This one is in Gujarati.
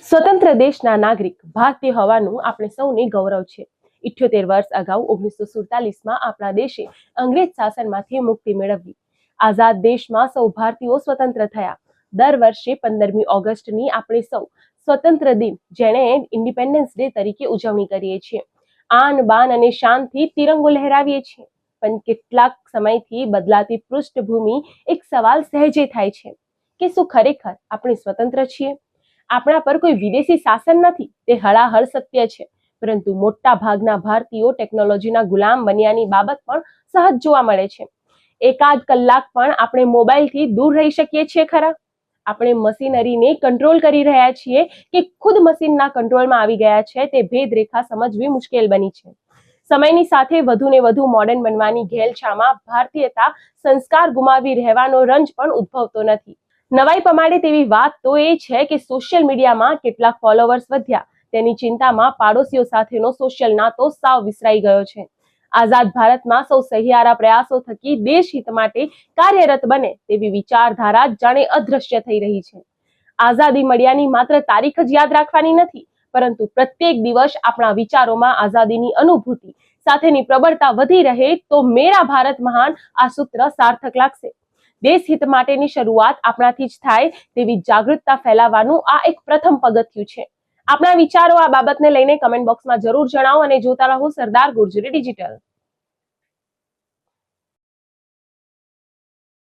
સ્વતંત્ર દેશના નાગરિક ભારતીય હોવાનું આપણે સૌને ગૌરવ છે। 78 વર્ષ અગાઉ 1947માં આપણા દેશે અંગ્રેજ શાસનમાંથી મુક્તિ મેળવી। આઝાદ દેશમાં સૌ ભારતીયો સ્વતંત્ર થયા। દર વર્ષે 15મી ઓગસ્ટની આપણે સૌ સ્વતંત્ર દિન જેને ઇન્ડિપેન્ડન્સ ડે તરીકે ઉજવણી કરીએ છીએ। આન બાન અને શાનથી તિરંગો લહેરાવીએ છીએ। પણ કેટલાક સમયથી બદલાતી પૃષ્ઠભૂમિ એક સવાલ સહેજે થાય છે કે શું ખરેખર આપણે સ્વતંત્ર છીએ? આપણા પર કોઈ વિદેશી શાસન નથી, તે હળાહળ સત્ય છે। પરંતુ મોટા ભાગના ભારતીયો ટેકનોલોજીના ગુલામ બન્યાની બાબત પણ સહજ જોવા મળે છે। એકાદ કલાક પણ આપણે મોબાઈલથી દૂર રહી શકીએ છીએ ખરા? આપણે મશીનરીને કંટ્રોલ કરી રહ્યા છીએ કે ખુદ મશીનના કંટ્રોલમાં આવી ગયા છે, તે ભેદરેખા સમજવી મુશ્કેલ બની છે। સમયની સાથે વધુ ને વધુ મોડર્ન બનવાની ઘેલછામાં ભારતીયતા સંસ્કાર ગુમાવી રહેવાનો રંજ પણ ઉદ્ભવતો નથી। નવાઈ પમાડે તેવી વાત તો એ છે કે સોશિયલ મીડિયામાં કેટલાક ફોલોવર્સ વધ્યા, તેની ચિંતામાં પાડોશીઓ સાથેનો સોશિયલ નાતો સાવ વિસરાઈ ગયો છે। આઝાદ ભારતમાં સૌ સહિયારા પ્રયાસો થકી દેશ હિત માટે કાર્યરત બને તેવી વિચારધારા જાણે અદ્રશ્ય થઈ રહી છે। આઝાદી મળ્યાની માત્ર તારીખ જ યાદ રાખવાની નથી, પરંતુ પ્રત્યેક દિવસ આપણા વિચારોમાં આઝાદીની અનુભૂતિ સાથેની પ્રબળતા વધી રહે તો મેરા ભારત મહાન આ સૂત્ર સાર્થક લાગશે। દેશ હિત માટેની શરૂઆત આપણાથી જ થાય તેવી જાગૃતતા ફેલાવવાનું આ એક પ્રથમ પગથિયું છે। આપણા વિચારો આ બાબતને લઈને કમેન્ટ બોક્સમાં જરૂર જણાવો અને જોતા રહો સરદાર ગુર્જરી ડિજિટલ।